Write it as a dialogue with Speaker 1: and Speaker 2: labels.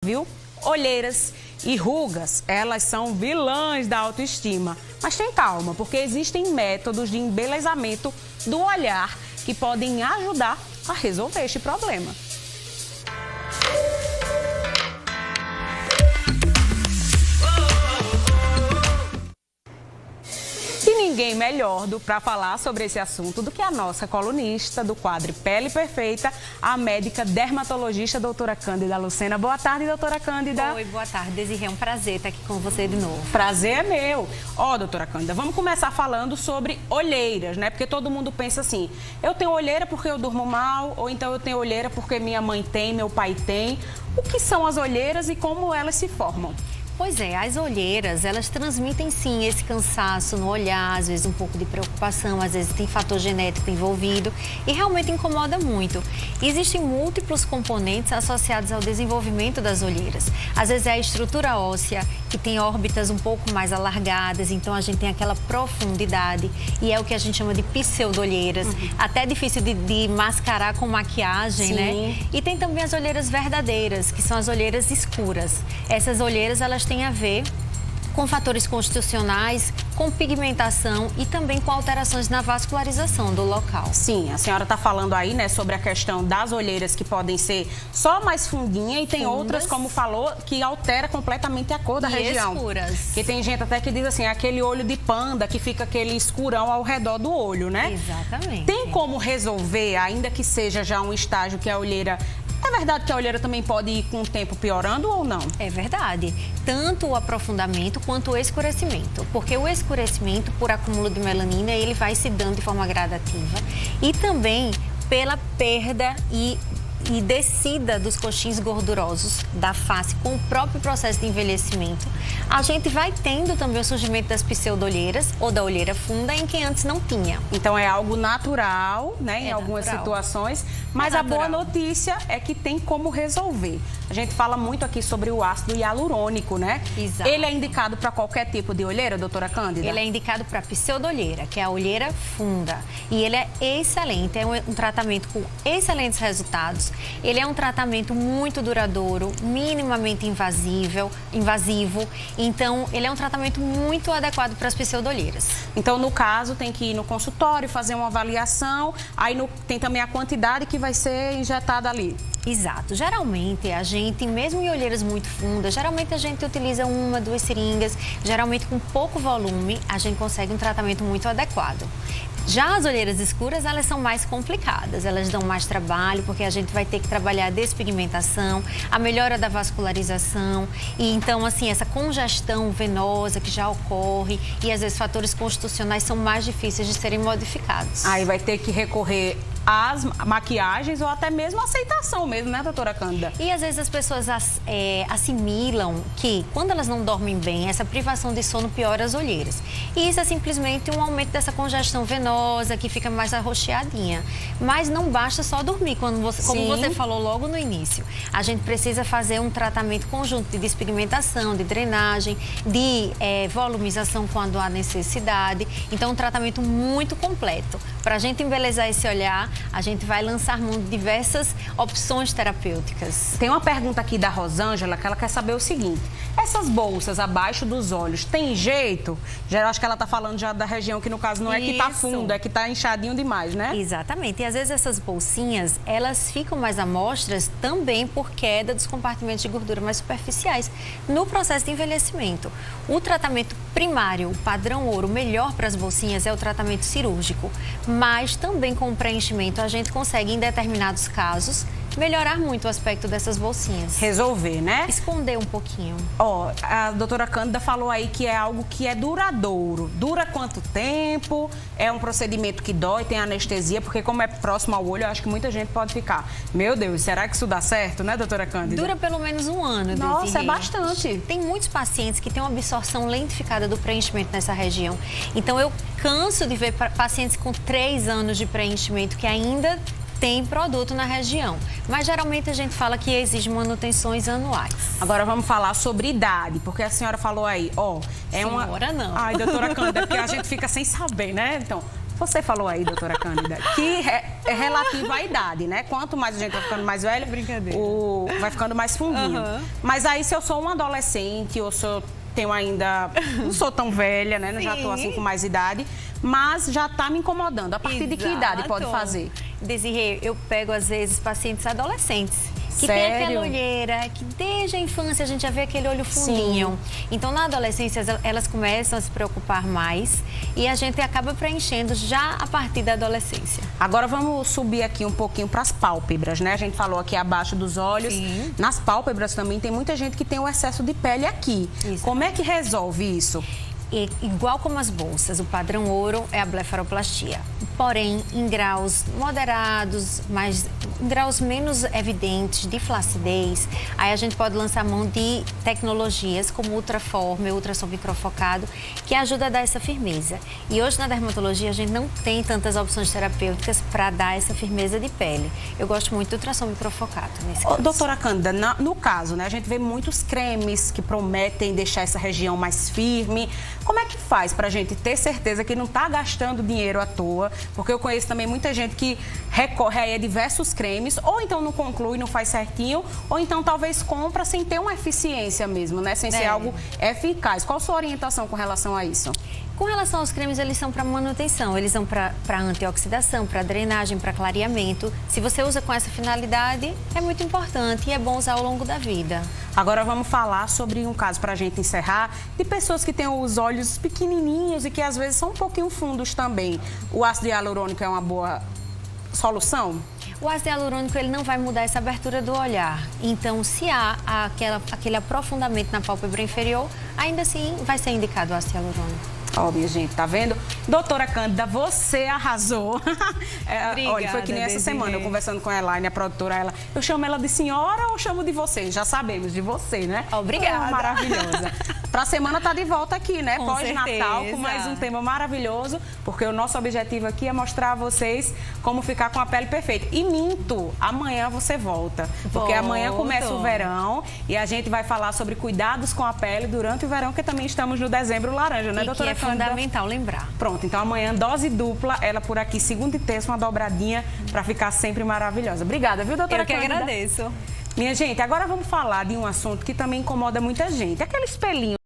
Speaker 1: viu? Olheiras e rugas, elas são vilãs da autoestima. Mas tem calma, porque existem métodos de embelezamento do olhar que podem ajudar a resolver este problema. Ninguém melhor para falar sobre esse assunto do que a nossa colunista do quadro Pele Perfeita, a médica dermatologista doutora Cândida Lucena. Boa tarde, doutora Cândida.
Speaker 2: Oi, boa tarde, Desirê. É um prazer estar aqui com você de novo.
Speaker 1: Prazer é meu. Ó, doutora Cândida, vamos começar falando sobre olheiras, né? Porque todo mundo pensa assim, eu tenho olheira porque eu durmo mal, ou então eu tenho olheira porque minha mãe tem, meu pai tem. O que são as olheiras e como elas se formam?
Speaker 2: Pois é, as olheiras, elas transmitem sim esse cansaço no olhar, às vezes um pouco de preocupação, às vezes tem fator genético envolvido e realmente incomoda muito. Existem múltiplos componentes associados ao desenvolvimento das olheiras. Às vezes é a estrutura óssea, que tem órbitas um pouco mais alargadas, então a gente tem aquela profundidade e é o que a gente chama de pseudo-olheiras. Até difícil de mascarar com maquiagem,
Speaker 1: sim,
Speaker 2: né? E tem também as olheiras verdadeiras, que são as olheiras escuras. Essas olheiras, elas tem a ver com fatores constitucionais, com pigmentação e também com alterações na vascularização do local.
Speaker 1: Sim, a senhora está falando aí, né, sobre a questão das olheiras que podem ser só mais fundinha e tem outras, como falou, que altera completamente a cor da região.
Speaker 2: Escuras.
Speaker 1: Que tem gente até que diz assim, aquele olho de panda que fica aquele escurão ao redor do olho, né?
Speaker 2: Exatamente.
Speaker 1: Tem como resolver, ainda que seja já um estágio que a olheira... É verdade que a olheira também pode ir com o tempo piorando ou não?
Speaker 2: É verdade. Tanto o aprofundamento quanto o escurecimento. Porque o escurecimento, por acúmulo de melanina, ele vai se dando de forma gradativa. E também pela perda e descida dos coxins gordurosos da face com o próprio processo de envelhecimento, a gente vai tendo também o surgimento das pseudolheiras ou da olheira funda em quem antes não tinha.
Speaker 1: Então é algo natural, né, em algumas situações, mas a boa notícia é que tem como resolver. A gente fala muito aqui sobre o ácido hialurônico, né?
Speaker 2: Exato.
Speaker 1: Ele é indicado para qualquer tipo de olheira, doutora Cândida?
Speaker 2: Ele é indicado para pseudolheira, que é a olheira funda. E ele é excelente, é um tratamento com excelentes resultados. Ele é um tratamento muito duradouro, minimamente invasivo. Então, ele é um tratamento muito adequado para as pseudolheiras.
Speaker 1: Então, no caso, tem que ir no consultório, fazer uma avaliação. Aí tem também a quantidade que vai ser injetada ali.
Speaker 2: Exato. Geralmente, a gente, mesmo em olheiras muito fundas, geralmente a gente utiliza 1, 2 seringas. Geralmente, com pouco volume, a gente consegue um tratamento muito adequado. Já as olheiras escuras, elas são mais complicadas, elas dão mais trabalho, porque a gente vai ter que trabalhar a despigmentação, a melhora da vascularização, e então, assim, essa congestão venosa que já ocorre, e às vezes fatores constitucionais são mais difíceis de serem modificados.
Speaker 1: Aí vai ter que recorrer às maquiagens ou até mesmo a aceitação mesmo, né, doutora Cândida?
Speaker 2: E às vezes as pessoas assimilam que quando elas não dormem bem, essa privação de sono piora as olheiras. E isso é simplesmente um aumento dessa congestão venosa, que fica mais arroxeadinha. Mas não basta só dormir, como você falou logo no início. A gente precisa fazer um tratamento conjunto de despigmentação, de drenagem, de volumização quando há necessidade. Então, um tratamento muito completo. Para a gente embelezar esse olhar, a gente vai lançar mão de diversas opções terapêuticas.
Speaker 1: Tem uma pergunta aqui da Rosângela que ela quer saber o seguinte: essas bolsas abaixo dos olhos, tem jeito? Já acho que ela está falando já da região que no caso não é que está fundo, é que está inchadinho demais, né?
Speaker 2: Exatamente. E às vezes essas bolsinhas, elas ficam mais amostras também por queda dos compartimentos de gordura mais superficiais no processo de envelhecimento. O tratamento primário, o padrão ouro, melhor para as bolsinhas é o tratamento cirúrgico, mas também com o preenchimento a gente consegue, em determinados casos, melhorar muito o aspecto dessas bolsinhas.
Speaker 1: Resolver, né?
Speaker 2: Esconder um pouquinho.
Speaker 1: Ó, a doutora Cândida falou aí que é algo que é duradouro. Dura quanto tempo? É um procedimento que dói, tem anestesia, porque como é próximo ao olho, eu acho que muita gente pode ficar. Meu Deus, será que isso dá certo, né, doutora Cândida?
Speaker 2: Dura pelo menos 1 ano,
Speaker 1: Nossa,
Speaker 2: Desirê.
Speaker 1: é bastante.
Speaker 2: Tem muitos pacientes que têm uma absorção lentificada do preenchimento nessa região. Então, eu canso de ver pacientes com 3 anos de preenchimento que ainda tem produto na região. Mas geralmente a gente fala que exige manutenções anuais.
Speaker 1: Agora vamos falar sobre idade, porque a senhora falou aí, ó...
Speaker 2: Senhora, não.
Speaker 1: Ai, doutora Cândida, porque a gente fica sem saber, né? Então, Você falou aí, doutora Cândida, que é relativo à idade, né? Quanto mais a gente vai ficando mais velho, vai ficando mais fundinho. Mas aí, se eu sou um adolescente, ou se eu tenho ainda... Não sou tão velha, né? Sim. Já estou assim com mais idade, mas já está me incomodando. A partir de que idade pode fazer?
Speaker 2: Desirê, eu pego, às vezes, pacientes adolescentes que
Speaker 1: Sério?
Speaker 2: tem aquela olheira, que desde a infância a gente já vê aquele olho fundinho. Sim. Então, na adolescência, elas começam a se preocupar mais e a gente acaba preenchendo já a partir da adolescência.
Speaker 1: Agora, vamos subir aqui um pouquinho para as pálpebras, né? A gente falou aqui abaixo dos olhos. Sim. Nas pálpebras também tem muita gente que tem o excesso de pele aqui. Isso. Como é que resolve isso?
Speaker 2: E, igual como as bolsas, o padrão ouro é a blefaroplastia. Porém, em graus moderados, mas em graus menos evidentes de flacidez, aí a gente pode lançar mão de tecnologias como ultraforme, ultrassom microfocado, que ajuda a dar essa firmeza. E hoje na dermatologia a gente não tem tantas opções terapêuticas para dar essa firmeza de pele. Eu gosto muito do ultrassom microfocado nesse caso.
Speaker 1: Doutora Cândida, no caso, né, a gente vê muitos cremes que prometem deixar essa região mais firme. Como é que faz para a gente ter certeza que não está gastando dinheiro à toa? Porque eu conheço também muita gente que recorre a diversos cremes, ou então não conclui, não faz certinho, ou então talvez compra sem ter uma eficiência mesmo, né? Sem ser algo eficaz. Qual a sua orientação com relação a isso?
Speaker 2: Com relação aos cremes, eles são para manutenção, eles são para antioxidação, para drenagem, para clareamento. Se você usa com essa finalidade, é muito importante e é bom usar ao longo da vida.
Speaker 1: Agora vamos falar sobre um caso para a gente encerrar, de pessoas que têm os olhos pequenininhos e que às vezes são um pouquinho fundos também. O ácido hialurônico é uma boa solução?
Speaker 2: O ácido hialurônico ele não vai mudar essa abertura do olhar. Então, se há aquele aprofundamento na pálpebra inferior, ainda assim vai ser indicado o ácido hialurônico.
Speaker 1: Ó, minha gente, tá vendo? Doutora Cândida, você arrasou.
Speaker 2: Obrigada,
Speaker 1: olha, foi que nem essa semana, eu conversando com a Elaine, a produtora, eu chamo ela de senhora ou chamo de você? Já sabemos, de você, né?
Speaker 2: Obrigada.
Speaker 1: Maravilhosa. Pra semana tá de volta aqui, né?
Speaker 2: Com
Speaker 1: Pós-Natal,
Speaker 2: certeza.
Speaker 1: com mais um tema maravilhoso, porque o nosso objetivo aqui é mostrar a vocês como ficar com a pele perfeita. E minto, amanhã você volta, porque amanhã começa o verão e a gente vai falar sobre cuidados com a pele durante o verão, que também estamos no dezembro laranja, né, doutora?
Speaker 2: Que é fundamental lembrar.
Speaker 1: Pronto, então amanhã dose dupla, ela por aqui, segunda e terça, uma dobradinha para ficar sempre maravilhosa. Obrigada, viu, doutora Cândida?
Speaker 2: Eu que agradeço.
Speaker 1: Minha gente, agora vamos falar de um assunto que também incomoda muita gente. Aquele espelhinho